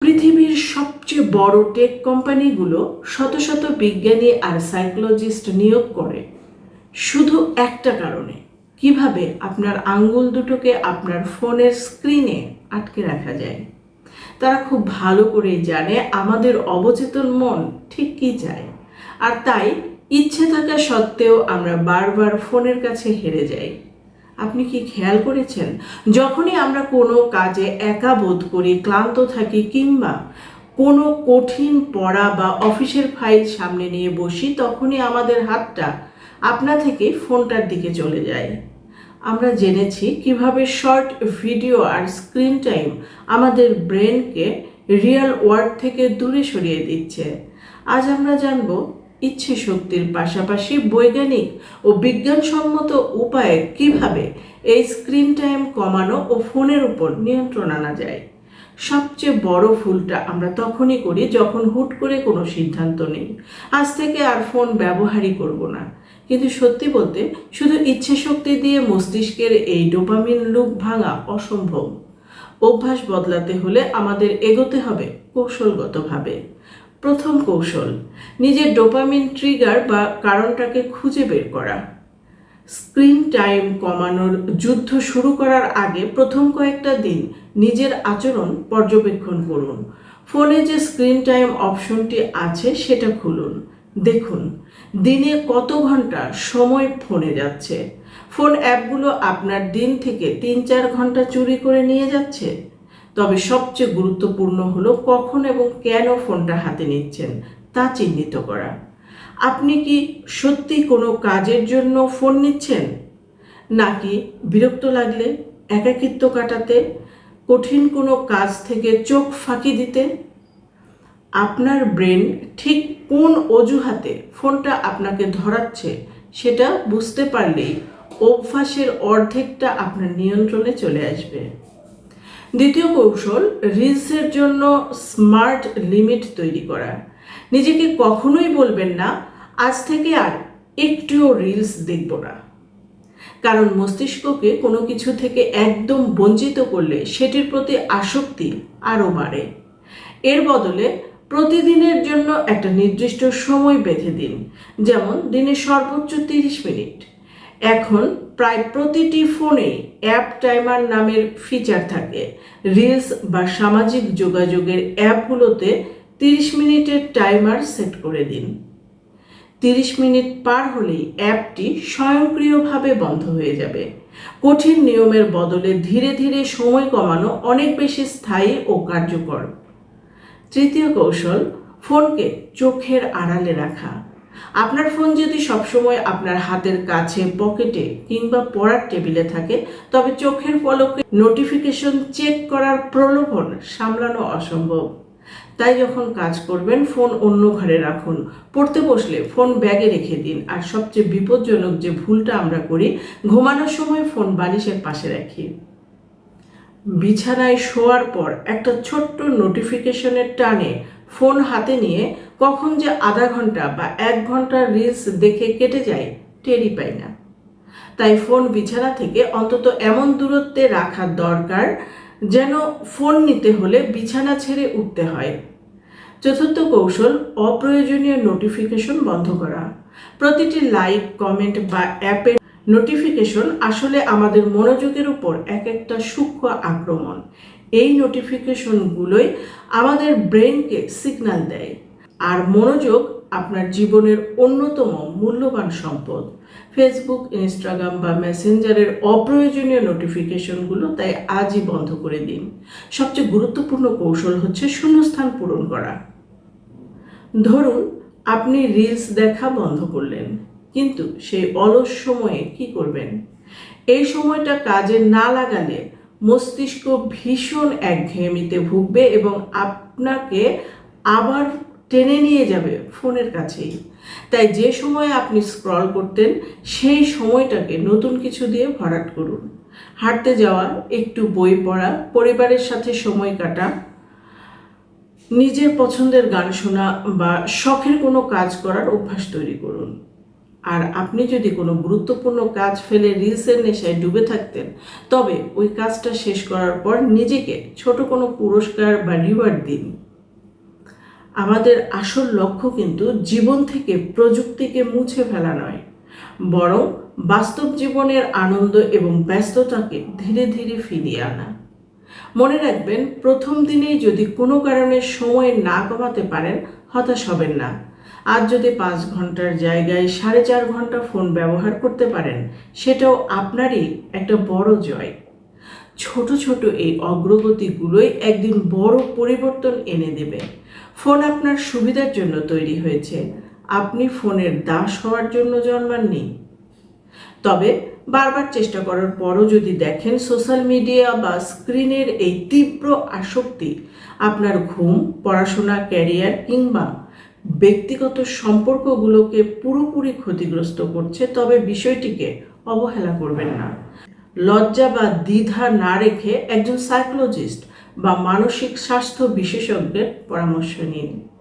পৃথিবীর সবচেয়ে বড় টেক কোম্পানিগুলো শত শত বিজ্ঞানী আর সাইকোলজিস্ট নিয়োগ করে শুধু একটা কারণে, কিভাবে আপনার আঙ্গুল দুটোকে আপনার ফোনের স্ক্রিনে আটকে রাখা যায়। তারা খুব ভালো করেই জানে আমাদের অবচেতন মন ঠিক কী চায়, আর তাই ইচ্ছে থাকা সত্ত্বেও আমরা বারবার ফোনের কাছে হেরে যাই। আপনি কি খেয়াল করেছেন, যখনই আমরা কোনো কাজে একা বোধ করি, ক্লান্ত থাকি, কিংবা কোনো কঠিন পড়া বা অফিসের ফাইল সামনে নিয়ে বসি, তখনই আমাদের হাতটা আপনা থেকে ফোনটার দিকে চলে যায়। আমরা জেনেছি কিভাবে শর্ট ভিডিও আর স্ক্রিন টাইম আমাদের ব্রেনকে রিয়েল ওয়ার্ল্ড থেকে দূরে সরিয়ে দিচ্ছে। আজ আমরা জানব ইচ্ছে শক্তির পাশাপাশি বৈজ্ঞানিক ও বিজ্ঞানসম্মত উপায়ে কিভাবে এই স্ক্রিন টাইম কমানো ও ফোনের উপর নিয়ন্ত্রণ আনা যায়। সবচেয়ে বড় ভুলটা আমরা তখনই করি যখন হুট করে কোনো সিদ্ধান্ত নেই, আজ থেকে আর ফোন ব্যবহারই করব না। কিন্তু সত্যি বলতে শুধু ইচ্ছে শক্তি দিয়ে মস্তিষ্কের এই ডোপামিন লুপ ভাঙা অসম্ভব। অভ্যাস বদলাতে হলে আমাদের এগোতে হবে কৌশলগতভাবে। প্রথম কৌশল, নিজের ডোপামিন ট্রিগার বা কারণটাকে খুঁজে বের করা। স্ক্রিন টাইম কমানোর যুদ্ধ শুরু করার আগে প্রথম কয়েকটা দিন নিজের আচরণ পর্যবেক্ষণ করুন। ফোনে যে স্ক্রিন টাইম অপশনটি আছে সেটা খুলুন, দেখুন দিনে কত ঘন্টা সময় ফোনে যাচ্ছে। ফোন অ্যাপগুলো আপনার দিন থেকে 3-4 ঘন্টা চুরি করে নিয়ে যাচ্ছে। তবে সবচেয়ে গুরুত্বপূর্ণ হলো কখন এবং কেন ফোনটা হাতে নিচ্ছেন তা চিহ্নিত করা। আপনি কি সত্যি কোনো কাজের জন্য ফোন নিচ্ছেন, নাকি বিরক্ত লাগলে, একাকিত্ব কাটাতে, কঠিন কোনো কাজ থেকে চোখ ফাঁকি দিতে? আপনার ব্রেন ঠিক কোন অজুহাতে ফোনটা আপনাকে ধরাচ্ছে সেটা বুঝতে পারলেই অভ্যাসের অর্ধেকটা আপনার নিয়ন্ত্রণে চলে আসবে। দ্বিতীয় কৌশল, রিলসের জন্য স্মার্ট লিমিট তৈরি করা। নিজেকে কখনোই বলবেন না আজ থেকে আর একটুও রিলস দেখব না, কারণ মস্তিষ্ককে কোনো কিছু থেকে একদম বঞ্চিত করলে সেটির প্রতি আসক্তি আরও বাড়ে। এর বদলে প্রতিদিনের জন্য একটা নির্দিষ্ট সময় বেঁধে দিন, যেমন দিনে সর্বোচ্চ 30 মিনিট। এখন প্রায় প্রতিটি ফোনেই অ্যাপ টাইমার নামের ফিচার থাকে। রিলস বা সামাজিক যোগাযোগের অ্যাপগুলোতে 30 মিনিটের টাইমার সেট করে দিন। 30 মিনিট পার হলেই অ্যাপটি স্বয়ংক্রিয়ভাবে বন্ধ হয়ে যাবে। কঠিন নিয়মের বদলে ধীরে ধীরে সময় কমানো অনেক বেশি স্থায়ী ও কার্যকর। তৃতীয় কৌশল, ফোনকে চোখের আড়ালে রাখা। আপনার ফোন যদি সবসময় আপনার হাতের কাছে, পকেটে কিংবা পড়ার টেবিলে থাকে, তবে চোখের পলকে নোটিফিকেশন চেক করার প্রলোভন সামলানো অসম্ভব। তাই যখন কাজ করবেন ফোন অন্য ঘরে রাখুন, পড়তে বসলে ফোন ব্যাগে রেখে দিন। আর সবচেয়ে বিপজ্জনক যে ভুলটা আমরা করি, ঘুমানোর সময় ফোন বালিশের পাশে রাখি। বিছানায় শোয়ার পর একটা ছোট্ট নোটিফিকেশনের টানে ফোন হাতে নিয়ে কখন যে আধা ঘন্টা বা 1 ঘন্টা রিলস দেখে কেটে যায় টেরই পাই না। তাই ফোন বিছানা থেকে অন্তত এমন দূরত্বে রাখা দরকার যেন ফোন নিতে হলে বিছানা ছেড়ে উঠতে হয়। চতুর্থ কৌশল, অপ্রয়োজনীয় নোটিফিকেশন বন্ধ করা। প্রতিটি লাইক, কমেন্ট বা অ্যাপের নোটিফিকেশন আসলে আমাদের মনোযোগের উপর একটা সূক্ষ্ম আক্রমণ। এই নোটিফিকেশনগুলোই আমাদের ব্রেনকে সিগন্যাল দেয়, আর মনোযোগ আপনার জীবনের অন্যতম মূল্যবান সম্পদ। ফেসবুক, ইনস্টাগ্রাম বা মেসেঞ্জারের অপ্রয়োজনীয় নোটিফিকেশনগুলো তাই আজই বন্ধ করে দিন। সবচেয়ে গুরুত্বপূর্ণ কৌশল হচ্ছে শূন্যস্থান পূরণ করা। ধরুন আপনি রিলস দেখা বন্ধ করলেন, কিন্তু সেই অলস সময়ে কি করবেন? এই সময়টা কাজে না লাগালে মস্তিষ্ক ভীষণ একঘেয়েমিতে ভুগবে এবং আপনাকে আবার টেনে নিয়ে যাবে ফোনের কাছেই। তাই যে সময় আপনি স্ক্রল করতেন সেই সময়টাকে নতুন কিছু দিয়ে ভরাট করুন। হাঁটতে যাওয়া, একটু বই পড়া, পরিবারের সাথে সময় কাটা, নিজের পছন্দের গান শোনা বা শখের কোনো কাজ করার অভ্যাস তৈরি করুন। আর আপনি যদি কোনো গুরুত্বপূর্ণ কাজ ফেলে রিলসের নেশায় ডুবে থাকতেন, তবে ওই কাজটা শেষ করার পর নিজেকে ছোট কোনো পুরস্কার বা রিওয়ার্ড দিন। আমাদের আসল লক্ষ্য কিন্তু জীবন থেকে প্রযুক্তিকে মুছে ফেলা নয়, বরং বাস্তব জীবনের আনন্দ এবং ব্যস্ততাকে ধীরে ধীরে ফিরিয়ে আনা। মনে রাখবেন, প্রথম দিনেই যদি কোনো কারণে সময় না কমাতে পারেন, হতাশ হবেন না। আজ যদি 5 ঘন্টার জায়গায় 4.5 ঘন্টা ফোন ব্যবহার করতে পারেন, সেটাও আপনারই একটা বড় জয়। ছোট ছোট এই অগ্রগতিগুলোই একদিন বড় পরিবর্তন এনে দেবে। ফোন আপনার সুবিধার জন্য তৈরি হয়েছে, আপনি ফোনের দাস হওয়ার জন্য জন্মাননি। তবে বারবার চেষ্টা করার পরও যদি দেখেন সোশ্যাল মিডিয়া বা স্ক্রিনের এই তীব্র আসক্তি আপনার ঘুম, পড়াশোনা, ক্যারিয়ার কিংবা ব্যক্তিগত সম্পর্কগুলোকে পুরোপুরি ক্ষতিগ্রস্ত করছে, তবে বিষয়টিকে অবহেলা করবেন না। লজ্জা বা দ্বিধা না রেখে একজন সাইকোলজিস্ট বা মানসিক স্বাস্থ্য বিশেষজ্ঞের পরামর্শ নিন।